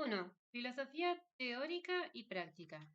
1. Filosofía teórica y práctica.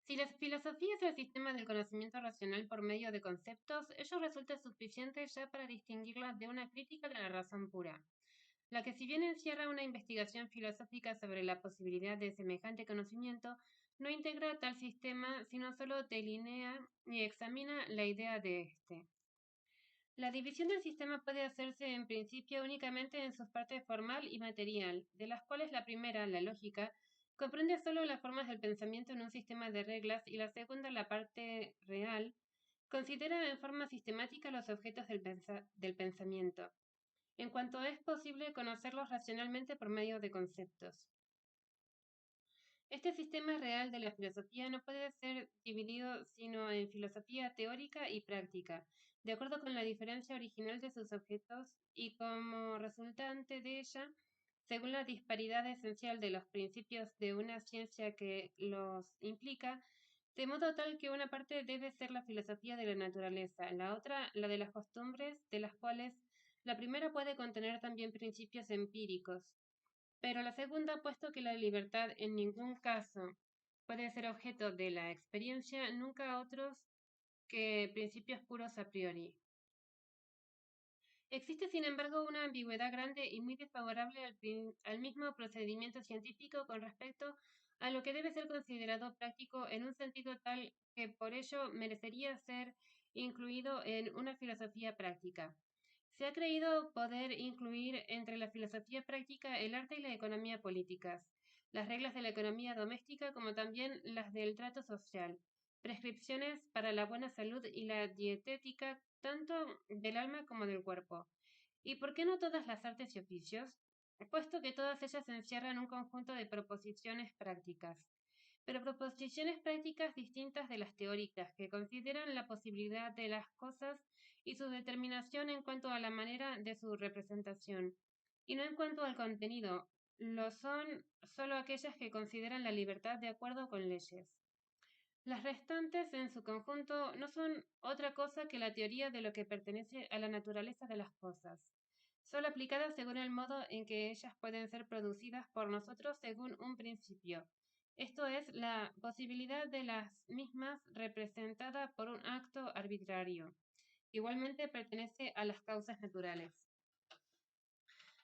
Si la filosofía es el sistema del conocimiento racional por medio de conceptos, ello resulta suficiente ya para distinguirla de una crítica de la razón pura, la que si bien encierra una investigación filosófica sobre la posibilidad de semejante conocimiento, no integra tal sistema, sino solo delinea y examina la idea de éste. La división del sistema puede hacerse en principio únicamente en sus partes formal y material, de las cuales la primera, la lógica, comprende solo las formas del pensamiento en un sistema de reglas y la segunda, la parte real, considera en forma sistemática los objetos del pensamiento, en cuanto es posible conocerlos racionalmente por medio de conceptos. Este sistema real de la filosofía no puede ser dividido sino en filosofía teórica y práctica, de acuerdo con la diferencia original de sus objetos y como resultante de ella, según la disparidad esencial de los principios de una ciencia que los implica, de modo tal que una parte debe ser la filosofía de la naturaleza, la otra la de las costumbres, de las cuales la primera puede contener también principios empíricos, pero la segunda, puesto que la libertad en ningún caso puede ser objeto de la experiencia, nunca otros que principios puros a priori. Existe, sin embargo, una ambigüedad grande y muy desfavorable al mismo procedimiento científico con respecto a lo que debe ser considerado práctico en un sentido tal que por ello merecería ser incluido en una filosofía práctica. Se ha creído poder incluir entre la filosofía práctica el arte y la economía políticas, las reglas de la economía doméstica como también las del trato social, prescripciones para la buena salud y la dietética tanto del alma como del cuerpo. ¿Y por qué no todas las artes y oficios? Puesto que todas ellas encierran un conjunto de proposiciones prácticas, pero proposiciones prácticas distintas de las teóricas, que consideran la posibilidad de las cosas y su determinación en cuanto a la manera de su representación, y no en cuanto al contenido. Lo son solo aquellas que consideran la libertad de acuerdo con leyes. Las restantes, en su conjunto, no son otra cosa que la teoría de lo que pertenece a la naturaleza de las cosas, solo aplicadas según el modo en que ellas pueden ser producidas por nosotros según un principio, esto es, la posibilidad de las mismas representada por un acto arbitrario. Igualmente pertenece a las causas naturales.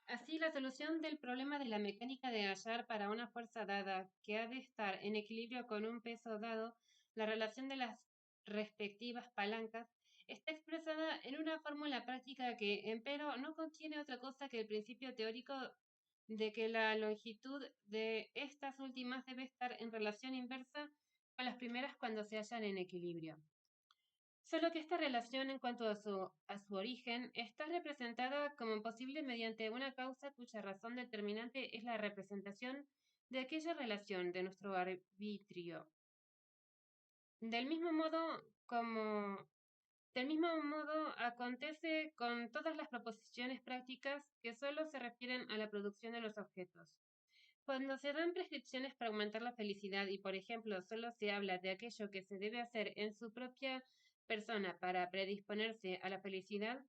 Así, la solución del problema de la mecánica de hallar para una fuerza dada que ha de estar en equilibrio con un peso dado, la relación de las respectivas palancas, está expresada en una fórmula práctica que, empero, no contiene otra cosa que el principio teórico de que la longitud de estas últimas debe estar en relación inversa con las primeras cuando se hallan en equilibrio. Solo que esta relación en cuanto a su origen está representada como posible mediante una causa cuya razón determinante es la representación de aquella relación de nuestro arbitrio. Del mismo modo como del mismo modo acontece con todas las proposiciones prácticas que solo se refieren a la producción de los objetos. Cuando se dan prescripciones para aumentar la felicidad y, por ejemplo, solo se habla de aquello que se debe hacer en su propia persona para predisponerse a la felicidad,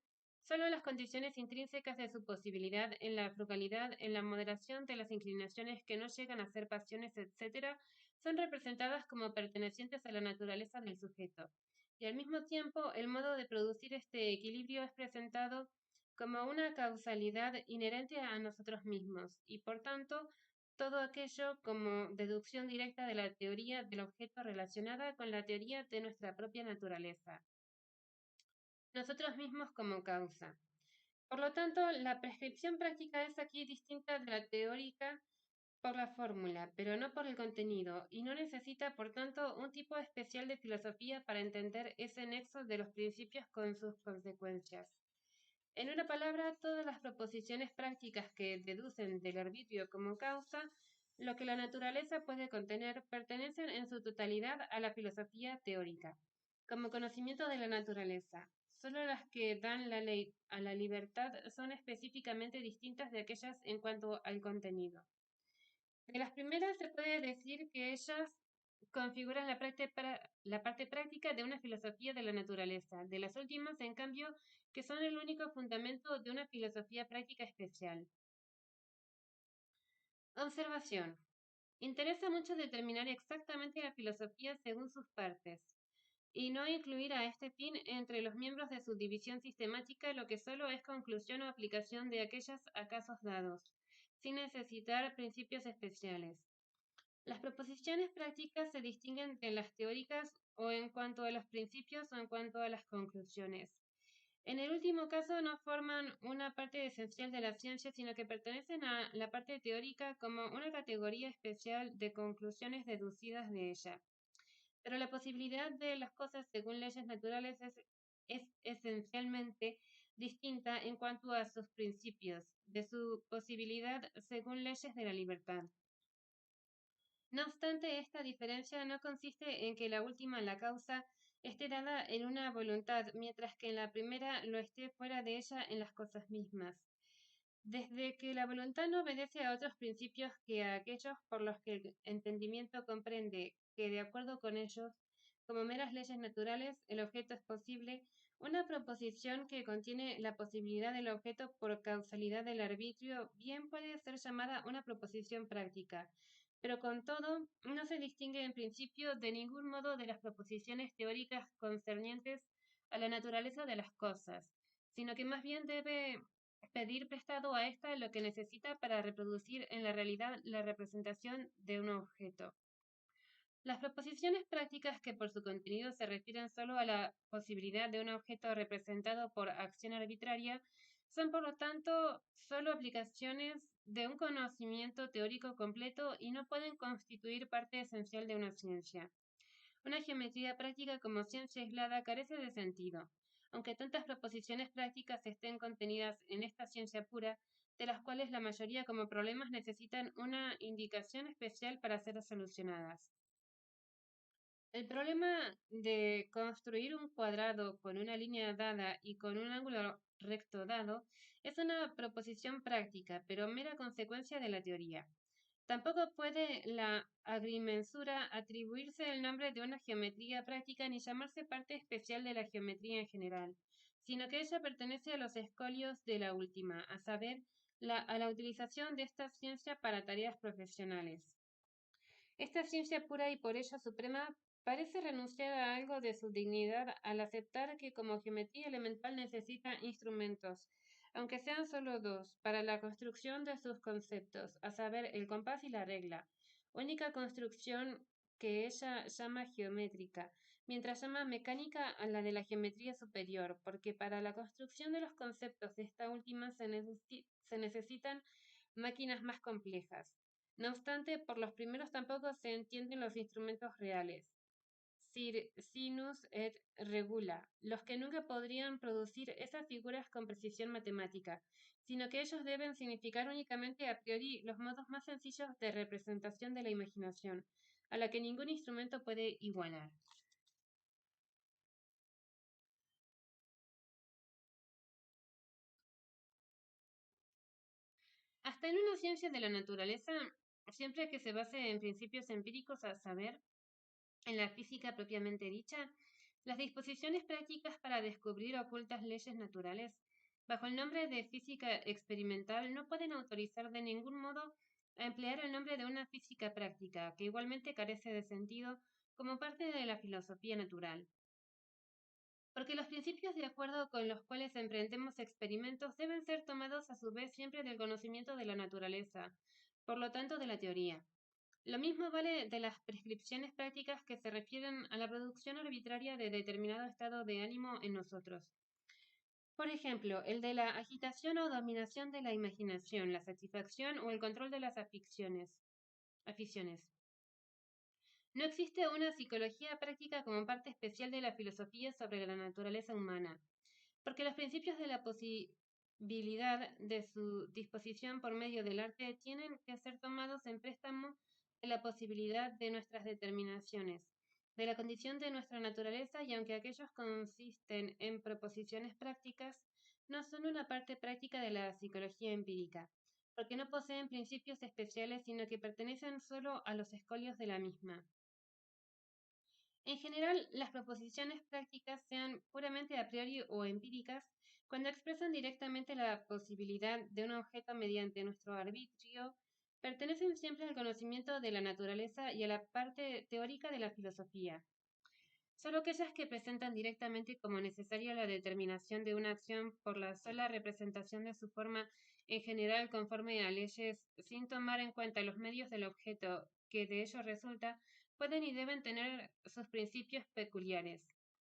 solo las condiciones intrínsecas de su posibilidad en la frugalidad, en la moderación de las inclinaciones que no llegan a ser pasiones, etc., son representadas como pertenecientes a la naturaleza del sujeto. Y al mismo tiempo, el modo de producir este equilibrio es presentado como una causalidad inherente a nosotros mismos, y por tanto, todo aquello como deducción directa de la teoría del objeto relacionada con la teoría de nuestra propia naturaleza, nosotros mismos como causa. Por lo tanto, la prescripción práctica es aquí distinta de la teórica por la fórmula, pero no por el contenido, y no necesita, por tanto, un tipo especial de filosofía para entender ese nexo de los principios con sus consecuencias. En una palabra, todas las proposiciones prácticas que deducen del arbitrio como causa lo que la naturaleza puede contener pertenecen en su totalidad a la filosofía teórica, como conocimiento de la naturaleza. Solo las que dan la ley a la libertad son específicamente distintas de aquellas en cuanto al contenido. De las primeras se puede decir que ellas configuran la parte práctica de una filosofía de la naturaleza, de las últimas, en cambio, que son el único fundamento de una filosofía práctica especial. Observación. Interesa mucho determinar exactamente la filosofía según sus partes, y no incluir a este fin entre los miembros de su división sistemática lo que solo es conclusión o aplicación de aquellas a casos dados, sin necesitar principios especiales. Las proposiciones prácticas se distinguen de las teóricas o en cuanto a los principios o en cuanto a las conclusiones. En el último caso no forman una parte esencial de la ciencia, sino que pertenecen a la parte teórica como una categoría especial de conclusiones deducidas de ella. Pero la posibilidad de las cosas según leyes naturales es esencialmente distinta en cuanto a sus principios, de su posibilidad según leyes de la libertad. No obstante, esta diferencia no consiste en que la última, la causa, esté dada en una voluntad, mientras que en la primera lo esté fuera de ella en las cosas mismas. Desde que la voluntad no obedece a otros principios que a aquellos por los que el entendimiento comprende que, de acuerdo con ellos, como meras leyes naturales, el objeto es posible, una proposición que contiene la posibilidad del objeto por causalidad del arbitrio bien puede ser llamada una proposición práctica, pero con todo no se distingue en principio de ningún modo de las proposiciones teóricas concernientes a la naturaleza de las cosas, sino que más bien debe pedir prestado a ésta lo que necesita para reproducir en la realidad la representación de un objeto. Las proposiciones prácticas que por su contenido se refieren solo a la posibilidad de un objeto representado por acción arbitraria son por lo tanto solo aplicaciones de un conocimiento teórico completo y no pueden constituir parte esencial de una ciencia. Una geometría práctica como ciencia aislada carece de sentido, aunque tantas proposiciones prácticas estén contenidas en esta ciencia pura, de las cuales la mayoría como problemas necesitan una indicación especial para ser solucionadas. El problema de construir un cuadrado con una línea dada y con un ángulo recto dado es una proposición práctica, pero mera consecuencia de la teoría. Tampoco puede la agrimensura atribuirse el nombre de una geometría práctica ni llamarse parte especial de la geometría en general, sino que ella pertenece a los escolios de la última, a saber, a la utilización de esta ciencia para tareas profesionales. Esta ciencia pura y por ello suprema parece renunciar a algo de su dignidad al aceptar que como geometría elemental necesita instrumentos, aunque sean solo dos, para la construcción de sus conceptos, a saber, el compás y la regla, única construcción que ella llama geométrica, mientras llama mecánica a la de la geometría superior, porque para la construcción de los conceptos de esta última se necesitan máquinas más complejas. No obstante, por los primeros tampoco se entienden los instrumentos reales, sinus et regula, los que nunca podrían producir esas figuras con precisión matemática, sino que ellos deben significar únicamente a priori los modos más sencillos de representación de la imaginación, a la que ningún instrumento puede igualar. Hasta en una ciencia de la naturaleza, siempre que se base en principios empíricos, a saber, en la física propiamente dicha, las disposiciones prácticas para descubrir ocultas leyes naturales, bajo el nombre de física experimental, no pueden autorizar de ningún modo a emplear el nombre de una física práctica, que igualmente carece de sentido como parte de la filosofía natural. Porque los principios de acuerdo con los cuales emprendemos experimentos deben ser tomados a su vez siempre del conocimiento de la naturaleza, por lo tanto de la teoría. Lo mismo vale de las prescripciones prácticas que se refieren a la producción arbitraria de determinado estado de ánimo en nosotros. Por ejemplo, el de la agitación o dominación de la imaginación, la satisfacción o el control de las aficiones. No existe una psicología práctica como parte especial de la filosofía sobre la naturaleza humana, porque los principios de la posibilidad de su disposición por medio del arte tienen que ser tomados en préstamo de la posibilidad de nuestras determinaciones, de la condición de nuestra naturaleza, y aunque aquellos consisten en proposiciones prácticas, no son una parte práctica de la psicología empírica, porque no poseen principios especiales, sino que pertenecen solo a los escolios de la misma. En general, las proposiciones prácticas, sean puramente a priori o empíricas, cuando expresan directamente la posibilidad de un objeto mediante nuestro arbitrio, pertenecen siempre al conocimiento de la naturaleza y a la parte teórica de la filosofía. Solo aquellas que presentan directamente como necesaria la determinación de una acción por la sola representación de su forma en general conforme a leyes, sin tomar en cuenta los medios del objeto que de ello resulta, pueden y deben tener sus principios peculiares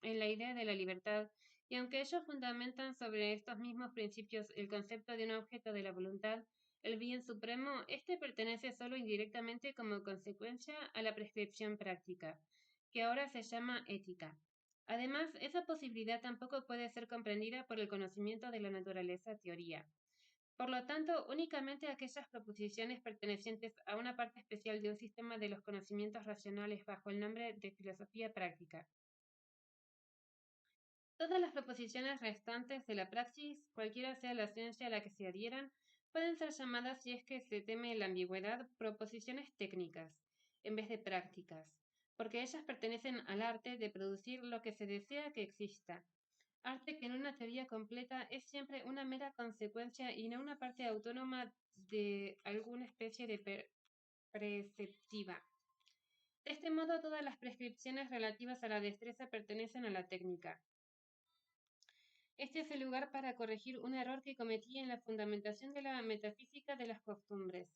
en la idea de la libertad, y aunque ellos fundamentan sobre estos mismos principios el concepto de un objeto de la voluntad, el bien supremo, éste pertenece solo indirectamente como consecuencia a la prescripción práctica, que ahora se llama ética. Además, esa posibilidad tampoco puede ser comprendida por el conocimiento de la naturaleza teoría. Por lo tanto, únicamente aquellas proposiciones pertenecientes a una parte especial de un sistema de los conocimientos racionales bajo el nombre de filosofía práctica. Todas las proposiciones restantes de la praxis, cualquiera sea la ciencia a la que se adhieran, pueden ser llamadas, si es que se teme la ambigüedad, proposiciones técnicas, en vez de prácticas, porque ellas pertenecen al arte de producir lo que se desea que exista, arte que en una teoría completa es siempre una mera consecuencia y no una parte autónoma de alguna especie de preceptiva. De este modo, todas las prescripciones relativas a la destreza pertenecen a la técnica. Este es el lugar para corregir un error que cometí en la fundamentación de la metafísica de las costumbres,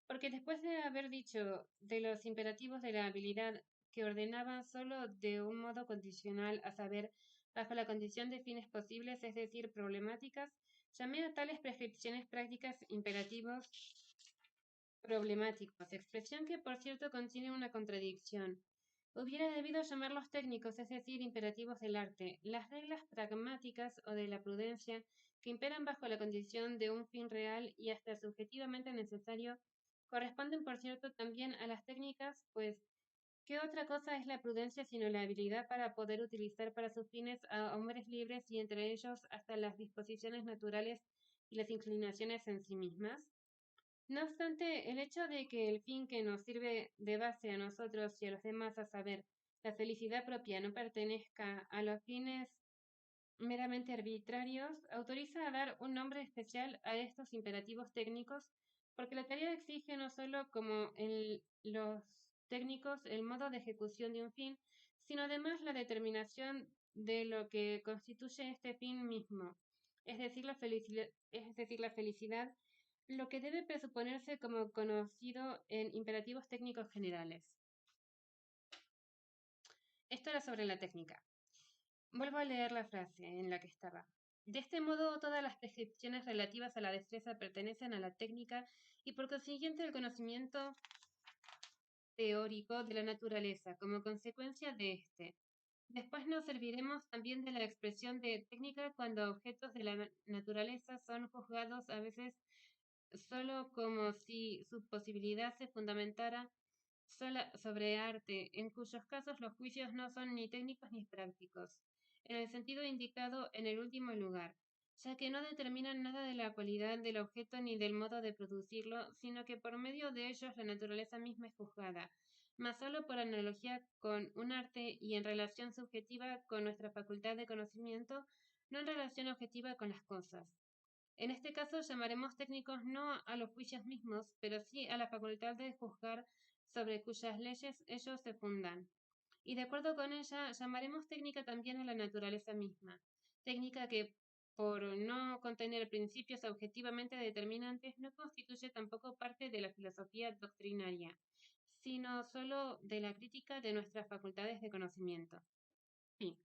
porque después de haber dicho de los imperativos de la habilidad que ordenaban solo de un modo condicional, a saber, bajo la condición de fines posibles, es decir, problemáticas, llamé a tales prescripciones prácticas imperativos problemáticos, expresión que por cierto contiene una contradicción. Hubiera debido llamarlos técnicos, es decir, imperativos del arte, las reglas pragmáticas o de la prudencia que imperan bajo la condición de un fin real y hasta subjetivamente necesario, corresponden por cierto también a las técnicas, pues ¿qué otra cosa es la prudencia sino la habilidad para poder utilizar para sus fines a hombres libres y entre ellos hasta las disposiciones naturales y las inclinaciones en sí mismas? No obstante, el hecho de que el fin que nos sirve de base a nosotros y a los demás, a saber, la felicidad propia, no pertenezca a los fines meramente arbitrarios, autoriza a dar un nombre especial a estos imperativos técnicos, porque la tarea exige no solo como en los técnicos el modo de ejecución de un fin, sino además la determinación de lo que constituye este fin mismo, es decir, la felicidad, lo que debe presuponerse como conocido en imperativos técnicos generales. Esto era sobre la técnica. Vuelvo a leer la frase en la que estaba. De este modo, todas las prescripciones relativas a la destreza pertenecen a la técnica y por consiguiente al conocimiento teórico de la naturaleza como consecuencia de este. Después nos serviremos también de la expresión de técnica cuando objetos de la naturaleza son juzgados a veces solo como si su posibilidad se fundamentara sobre arte, en cuyos casos los juicios no son ni técnicos ni prácticos, en el sentido indicado en el último lugar, ya que no determinan nada de la cualidad del objeto ni del modo de producirlo, sino que por medio de ellos la naturaleza misma es juzgada, mas solo por analogía con un arte y en relación subjetiva con nuestra facultad de conocimiento, no en relación objetiva con las cosas. En este caso llamaremos técnicos no a los juicios mismos, pero sí a la facultad de juzgar sobre cuyas leyes ellos se fundan. Y de acuerdo con ella, llamaremos técnica también a la naturaleza misma, técnica que, por no contener principios objetivamente determinantes, no constituye tampoco parte de la filosofía doctrinaria, sino solo de la crítica de nuestras facultades de conocimiento. Fin.